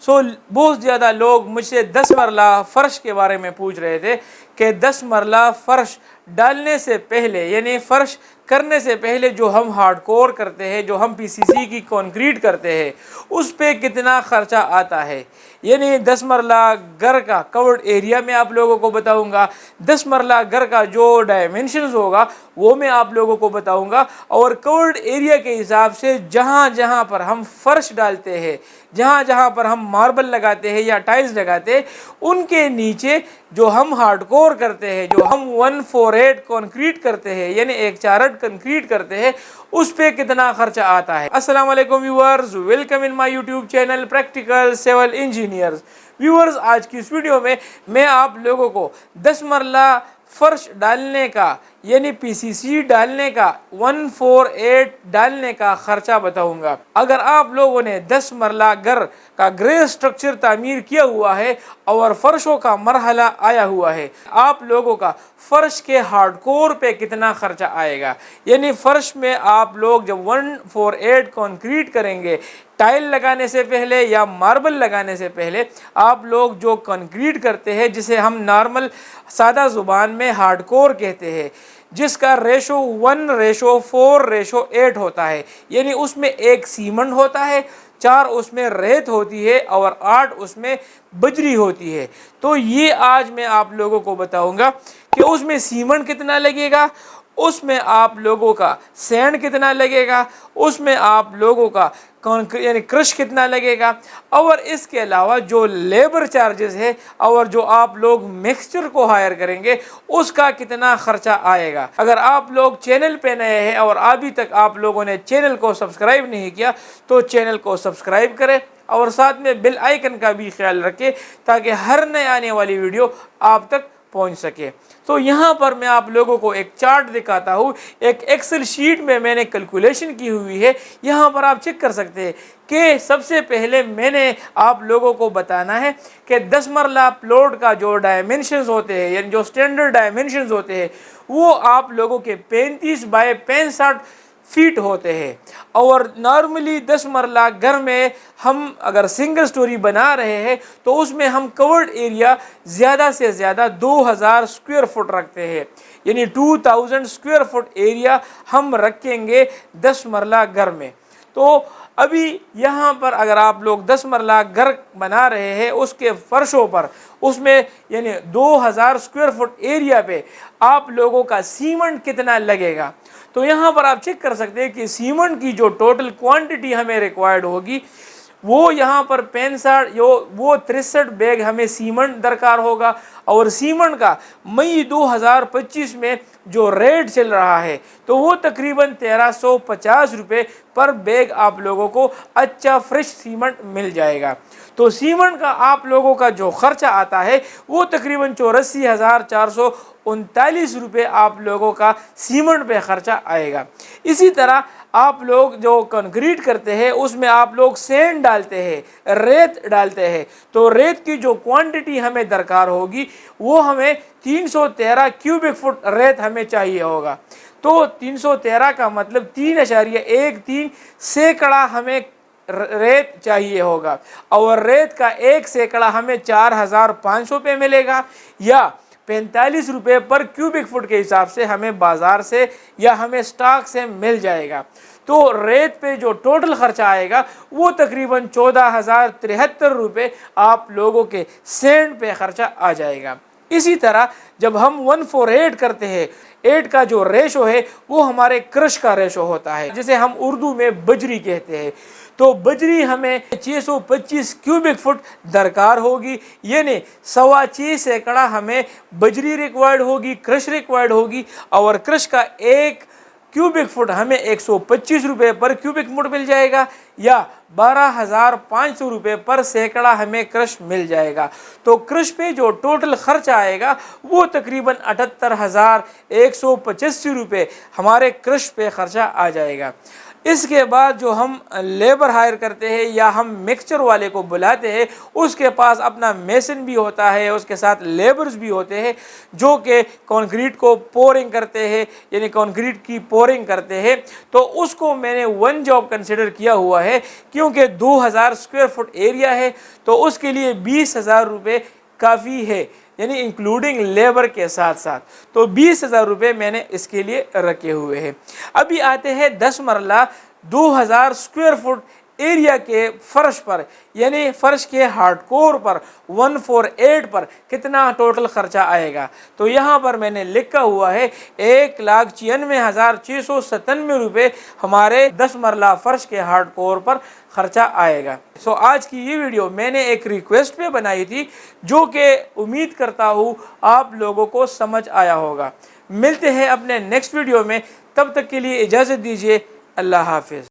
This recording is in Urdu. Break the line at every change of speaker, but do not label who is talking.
بہت زیادہ لوگ مجھ سے 10 مرلہ فرش کے بارے میں پوچھ رہے تھے کہ 10 مرلہ فرش ڈالنے سے پہلے یعنی فرش کرنے سے پہلے جو ہم ہارڈ کور کرتے ہیں، جو ہم PCC کی کنکریٹ کرتے ہیں، اس پہ کتنا خرچہ آتا ہے۔ یعنی 10 مرلہ گھر کا کورڈ ایریا میں آپ لوگوں کو بتاؤں گا، 10 مرلہ گھر کا جو ڈائمنشنز ہوگا وہ میں آپ لوگوں کو بتاؤں گا، اور کورڈ ایریا کے حساب سے جہاں جہاں پر ہم فرش ڈالتے ہیں، جہاں جہاں پر ہم ماربل لگاتے ہیں یا ٹائلز لگاتے ہیں، ان کے نیچے جو ہم ہارڈ کور کرتے ہیں، جو ہم 148 کنکریٹ کرتے ہیں یعنی 148 کنکریٹ کرتے ہیں، اس پہ کتنا خرچہ آتا ہے۔ السلام علیکم viewers, welcome in my YouTube channel practical civil engineers. Viewers, آج کی اس ویڈیو میں آپ لوگوں کو 10 مرلہ فرش ڈالنے کا یعنی PCC ڈالنے کا 148 ڈالنے کا خرچہ بتاؤں گا۔ اگر آپ لوگوں نے 10 مرلہ گھر کا گرے سٹرکچر تعمیر کیا ہوا ہے اور فرشوں کا مرحلہ آیا ہوا ہے، آپ لوگوں کا فرش کے ہارڈ کور پہ کتنا خرچہ آئے گا۔ یعنی فرش میں آپ لوگ جب 148 کنکریٹ کریں گے، ٹائل لگانے سے پہلے یا ماربل لگانے سے پہلے آپ لوگ جو کنکریٹ کرتے ہیں، جسے ہم نارمل سادہ زبان میں ہارڈ کور کہتے ہیں، جس کا ریشو 1:4:8 ہوتا ہے، یعنی اس میں 1 سیمنٹ ہوتا ہے، 4 اس میں ریت ہوتی ہے اور 8 اس میں بجری ہوتی ہے۔ تو یہ آج میں آپ لوگوں کو بتاؤں گا کہ اس میں سیمنٹ کتنا لگے گا، اس میں آپ لوگوں کا سینڈ کتنا لگے گا، اس میں آپ لوگوں کا یعنی کرش کتنا لگے گا، اور اس کے علاوہ جو لیبر چارجز ہے اور جو آپ لوگ مکسچر کو ہائر کریں گے اس کا کتنا خرچہ آئے گا۔ اگر آپ لوگ چینل پہ نئے ہیں اور ابھی تک آپ لوگوں نے چینل کو سبسکرائب نہیں کیا تو چینل کو سبسکرائب کریں اور ساتھ میں بیل آئیکن کا بھی خیال رکھیں تاکہ ہر نئے آنے والی ویڈیو آپ تک پہنچ سکے۔ تو یہاں پر میں آپ لوگوں کو ایک چارٹ دکھاتا ہوں، ایک ایکسل شیٹ میں نے کیلکولیشن کی ہوئی ہے، یہاں پر آپ چیک کر سکتے ہیں کہ سب سے پہلے میں نے آپ لوگوں کو بتانا ہے کہ 10 مرلہ پلاٹ کا جو ڈائمنشنز ہوتے ہیں یعنی جو سٹینڈرڈ ڈائمنشنز ہوتے ہیں وہ آپ لوگوں کے 35x65 فیٹ ہوتے ہیں، اور نارملی 10 مرلہ گھر میں ہم اگر سنگل سٹوری بنا رہے ہیں تو اس میں ہم کورڈ ایریا زیادہ سے زیادہ 2000 سکوئر فٹ رکھتے ہیں، یعنی 2000 سکوئر فٹ ایریا ہم رکھیں گے 10 مرلہ گھر میں۔ تو ابھی یہاں پر اگر آپ لوگ 10 مرلہ گھر بنا رہے ہیں، اس کے فرشوں پر اس میں یعنی 2000 سکوئر فٹ ایریا پہ آپ لوگوں کا سیمنٹ کتنا لگے گا۔ تو یہاں پر آپ چیک کر سکتے ہیں کہ سیمنٹ کی جو ٹوٹل کوانٹٹی ہمیں ریکوائرڈ ہوگی وہ یہاں پر 63 بیگ ہمیں سیمنٹ درکار ہوگا، اور سیمنٹ کا مئی 2025 میں جو ریٹ چل رہا ہے تو وہ تقریباً 1350 روپے پر بیگ آپ لوگوں کو اچھا فریش سیمنٹ مل جائے گا۔ تو سیمنٹ کا آپ لوگوں کا جو خرچہ آتا ہے وہ تقریباً 84,439 روپے آپ لوگوں کا سیمنٹ پہ خرچہ آئے گا۔ اسی طرح آپ لوگ جو کنکریٹ کرتے ہیں اس میں آپ لوگ سینڈ ڈالتے ہیں، ریت ڈالتے ہیں، تو ریت کی جو کوانٹٹی ہمیں درکار ہوگی وہ ہمیں 313 کیوبک فٹ ریت ہمیں چاہیے ہوگا۔ تو 313 کا مطلب 3.13 سینکڑا ہمیں ریت چاہیے ہوگا، اور ریت کا 1 سینکڑا ہمیں 4500 پہ ملے گا، یا 45 روپے پر کیوبک فٹ کے حساب سے ہمیں بازار سے یا ہمیں سٹاک سے مل جائے گا۔ تو ریت پہ جو ٹوٹل خرچہ آئے گا وہ تقریباً 14,073 روپے آپ لوگوں کے سینڈ پہ خرچہ آ جائے گا۔ اسی طرح جب ہم 148 کرتے ہیں، 8 کا جو ریشو ہے وہ ہمارے کرش کا ریشو ہوتا ہے، جسے ہم اردو میں بجری کہتے ہیں۔ تو بجری ہمیں 625 کیوبک فٹ درکار ہوگی، یعنی 6.25 سینکڑا ہمیں بجری ریکوائرڈ ہوگی، کرش ریکوائرڈ ہوگی، اور کرش کا 1 کیوبک فٹ ہمیں 125 روپے پر کیوبک فٹ مل جائے گا، یا 12,500 روپے پر سینکڑا ہمیں کرش مل جائے گا۔ تو کرش پہ جو ٹوٹل خرچ آئے گا وہ تقریباً 78,185 روپے ہمارے کرش پہ خرچہ آ جائے گا۔ اس کے بعد جو ہم لیبر ہائر کرتے ہیں یا ہم مکسچر والے کو بلاتے ہیں، اس کے پاس اپنا میسن بھی ہوتا ہے، اس کے ساتھ لیبرز بھی ہوتے ہیں جو کہ کنکریٹ کو پورنگ کرتے ہیں، یعنی کنکریٹ کی پورنگ کرتے ہیں۔ تو اس کو میں نے 1 جاب کنسیڈر کیا ہوا ہے، کیونکہ 2000 اسکوائر فٹ ایریا ہے تو اس کے لیے 20,000 روپے کافی ہے، یعنی انکلوڈنگ لیبر کے ساتھ ساتھ۔ تو 20,000 روپے میں نے اس کے لیے رکھے ہوئے ہیں۔ ابھی آتے ہیں 10 مرلہ 2000 اسکوائر فٹ ایریا کے فرش پر، یعنی فرش کے ہارڈ کور پر 148 پر کتنا ٹوٹل خرچہ آئے گا۔ تو یہاں پر میں نے لکھا ہوا ہے 1,96,697 روپے ہمارے 10 مرلہ فرش کے ہارڈ کور پر خرچہ آئے گا۔ آج کی یہ ویڈیو میں نے ایک ریکویسٹ پہ بنائی تھی، جو کہ امید کرتا ہوں آپ لوگوں کو سمجھ آیا ہوگا۔ ملتے ہیں اپنے نیکسٹ ویڈیو میں، تب تک کے لیے اجازت دیجیے، اللہ حافظ۔